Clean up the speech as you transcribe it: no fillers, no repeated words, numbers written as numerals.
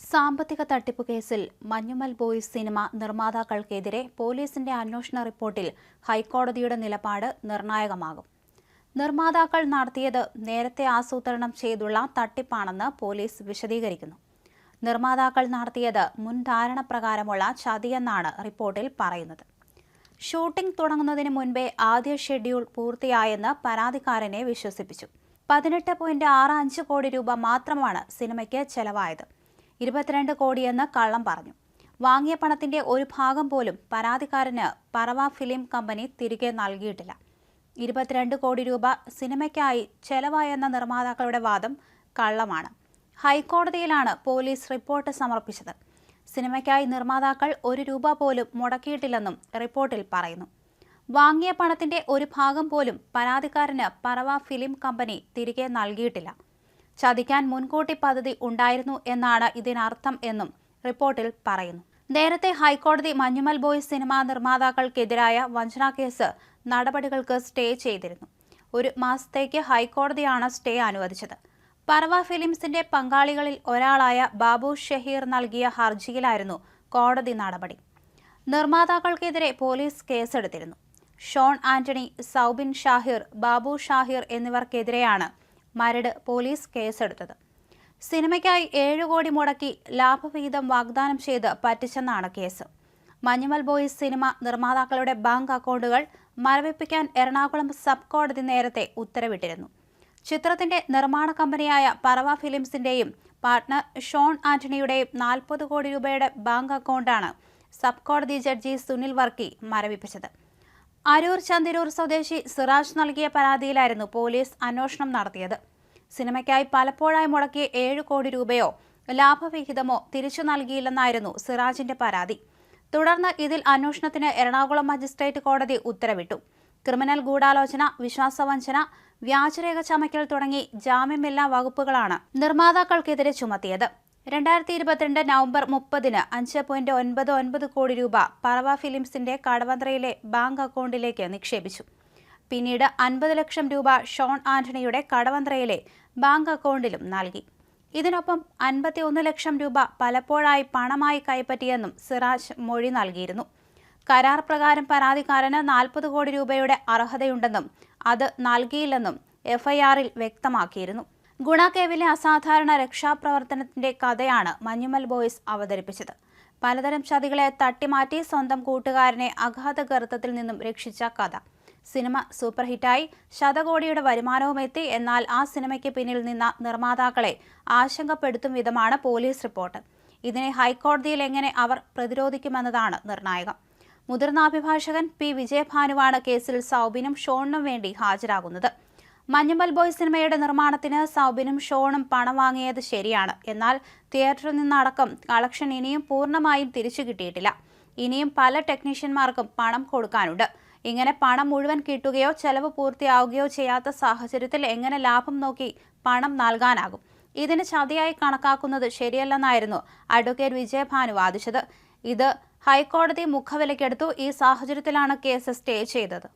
സാമ്പത്തിക തട്ടിപ്പ് കേസിൽ മഞ്ഞുമൽ ബോയ്സ് സിനിമ നിർമ്മാതാക്കൾക്കെതിരെ പോലീസിന്റെ അന്വേഷണ റിപ്പോർട്ടിൽ ഹൈക്കോടതിയുടെ നിലപാട് നിർണായകമാകും. നിർമ്മാതാക്കൾ നടത്തിയത് നേരത്തെ ആസൂത്രണം ചെയ്തുള്ള തട്ടിപ്പാണെന്ന് പോലീസ് വിശദീകരിക്കുന്നു. നിർമ്മാതാക്കൾ നടത്തിയത് മുൻധാരണ പ്രകാരമുള്ള ചതിയെന്നാണ് റിപ്പോർട്ടിൽ പറയുന്നത്. ഷൂട്ടിംഗ് തുടങ്ങുന്നതിന് മുൻപേ ആദ്യ ഷെഡ്യൂൾ പൂർത്തിയായെന്ന് പരാതിക്കാരനെ വിശ്വസിപ്പിച്ചു. 18.65 കോടി രൂപ മാത്രമാണ് സിനിമയ്ക്ക് ചെലവായത്. 22 കോടിയെന്ന് കള്ളം പറഞ്ഞു. വാങ്ങിയ പണത്തിന്റെ ഒരു ഭാഗം പോലും പരാതിക്കാരന് പറവ ഫിലിം കമ്പനി തിരികെ നൽകിയിട്ടില്ല. 22 കോടി രൂപ സിനിമയ്ക്കായി ചെലവായെന്ന നിർമ്മാതാക്കളുടെ വാദം കള്ളമാണ്. ഹൈക്കോടതിയിലാണ് പോലീസ് റിപ്പോർട്ട് സമർപ്പിച്ചത്. സിനിമയ്ക്കായി നിർമ്മാതാക്കൾ 1 രൂപ പോലും മുടക്കിയിട്ടില്ലെന്നും റിപ്പോർട്ടിൽ പറയുന്നു. വാങ്ങിയ പണത്തിന്റെ ഒരു ഭാഗം പോലും പരാതിക്കാരന് പറവ ഫിലിം കമ്പനി തിരികെ നൽകിയിട്ടില്ല. ചതിക്കാൻ മുൻകൂട്ടി പദ്ധതി ഉണ്ടായിരുന്നു എന്നാണ് ഇതിനർത്ഥം എന്നും റിപ്പോർട്ടിൽ പറയുന്നു. നേരത്തെ ഹൈക്കോടതി മഞ്ഞുമൽ ബോയ്സ് സിനിമാ നിർമ്മാതാക്കൾക്കെതിരായ വഞ്ചനാ കേസ് നടപടികൾക്ക് സ്റ്റേ ചെയ്തിരുന്നു. 1 മാസത്തേക്ക് ഹൈക്കോടതിയാണ് സ്റ്റേ അനുവദിച്ചത്. പറവ ഫിലിംസിന്റെ പങ്കാളികളിൽ ഒരാളായ ബാബു ഷഹീർ നൽകിയ ഹർജിയിലായിരുന്നു കോടതി നടപടി. നിർമ്മാതാക്കൾക്കെതിരെ പോലീസ് കേസെടുത്തിരുന്നു. ഷോൺ ആന്റണി, സൗബിൻ ഷാഹിർ, ബാബു ഷാഹിർ എന്നിവർക്കെതിരെയാണ് മരട് പോലീസ് കേസെടുത്തത്. സിനിമയ്ക്കായി 7 കോടി മുടക്കി ലാഭവിഹിതം വാഗ്ദാനം ചെയ്ത് പറ്റിച്ചെന്നാണ് കേസ്. മഞ്ഞുമൽ ബോയ്സ് സിനിമ നിർമ്മാതാക്കളുടെ ബാങ്ക് അക്കൗണ്ടുകൾ മരവിപ്പിക്കാൻ എറണാകുളം സബ് കോടതി നേരത്തെ ഉത്തരവിട്ടിരുന്നു. ചിത്രത്തിന്റെ നിർമ്മാണ കമ്പനിയായ പറവ ഫിലിംസിന്റെയും പാർട്ട്ണർ ഷോൺ ആന്റണിയുടെയും 40 കോടി രൂപയുടെ ബാങ്ക് അക്കൗണ്ടാണ് സബ് കോടതി ജഡ്ജി സുനിൽ വർക്കി മരവിപ്പിച്ചത്. അരൂർ ചന്ദിരൂർ സ്വദേശി സിറാജ് നൽകിയ പരാതിയിലായിരുന്നു പോലീസ് അന്വേഷണം നടത്തിയത്. സിനിമയ്ക്കായി പലപ്പോഴായി മുടക്കിയ 7 കോടി രൂപയോ ലാഭവിഹിതമോ തിരിച്ചു നൽകിയില്ലെന്നായിരുന്നു സിറാജിന്റെ പരാതി. തുടർന്ന് ഇതിൽ അന്വേഷണത്തിന് എറണാകുളം മജിസ്ട്രേറ്റ് കോടതി ഉത്തരവിട്ടു. ക്രിമിനൽ ഗൂഢാലോചന, വിശ്വാസവഞ്ചന, വ്യാജരേഖ ചമയ്ക്കൽ തുടങ്ങി ജാമ്യമില്ലാ വകുപ്പുകളാണ് നിർമ്മാതാക്കൾക്കെതിരെ ചുമത്തിയത്. 2022 നവംബർ 30-ന് 5.99 കോടി രൂപ പറവ ഫിലിംസിന്റെ കടവന്ത്രയിലെ ബാങ്ക് അക്കൗണ്ടിലേക്ക് നിക്ഷേപിച്ചു. പിന്നീട് 50 ലക്ഷം രൂപ ഷോൺ ആന്റണിയുടെ കടവന്ത്രയിലെ ബാങ്ക് അക്കൗണ്ടിലും നൽകി. ഇതിനൊപ്പം 51 ലക്ഷം രൂപ പലപ്പോഴായി പണമായി കൈപ്പറ്റിയെന്നും സിറാജ് മൊഴി നൽകിയിരുന്നു. കരാർ പ്രകാരം പരാതിക്കാരന് 40 കോടി രൂപയുടെ അർഹതയുണ്ടെന്നും അത് നൽകിയില്ലെന്നും എഫ്ഐആറിൽ വ്യക്തമാക്കിയിരുന്നു. ഗുണകേവിലെ അസാധാരണ രക്ഷാപ്രവർത്തനത്തിന്റെ കഥയാണ് മഞ്ഞുമൽ ബോയ്സ് അവതരിപ്പിച്ചത്. പലതരം ചതികളെ തട്ടിമാറ്റി സ്വന്തം കൂട്ടുകാരനെ അഗാധ ഗർത്തത്തിൽ നിന്നും രക്ഷിച്ച കഥ. സിനിമ സൂപ്പർ ഹിറ്റായി, ശതകോടിയുടെ വരുമാനവും എത്തി. എന്നാൽ ആ സിനിമയ്ക്ക് പിന്നിൽ നിന്ന നിർമ്മാതാക്കളെ ആശങ്കപ്പെടുത്തും വിധമാണ് പോലീസ് റിപ്പോർട്ട്. ഇതിനെ ഹൈക്കോടതിയിൽ എങ്ങനെ അവർ പ്രതിരോധിക്കുമെന്നതാണ് നിർണായകം. മുതിർന്ന അഭിഭാഷകൻ പി വിജയഭാനുവാണ് കേസിൽ സൗബിനും ഷോണിനും വേണ്ടി ഹാജരാകുന്നത്. മഞ്ഞുമൽ ബോയ്സ് സിനിമയുടെ നിർമ്മാണത്തിന് സൗബിനും ഷോണും പണം വാങ്ങിയത് ശരിയാണ്. എന്നാൽ തിയേറ്ററിൽ നിന്നടക്കം കളക്ഷൻ ഇനിയും പൂർണ്ണമായും തിരിച്ചു കിട്ടിയിട്ടില്ല. ഇനിയും പല ടെക്നീഷ്യന്മാർക്കും പണം കൊടുക്കാനുണ്ട്. ഇങ്ങനെ പണം മുഴുവൻ കിട്ടുകയോ ചെലവ് പൂർത്തിയാവുകയോ ചെയ്യാത്ത സാഹചര്യത്തിൽ എങ്ങനെ ലാഭം നോക്കി പണം നൽകാനാകും? ഇതിന് ചതിയായി കണക്കാക്കുന്നത് ശരിയല്ലെന്നായിരുന്നു അഡ്വക്കേറ്റ് വിജയഭാനു വാദിച്ചത്. ഇത് ഹൈക്കോടതി മുഖവിലക്കെടുത്തു. ഈ സാഹചര്യത്തിലാണ് കേസ് സ്റ്റേ ചെയ്തത്.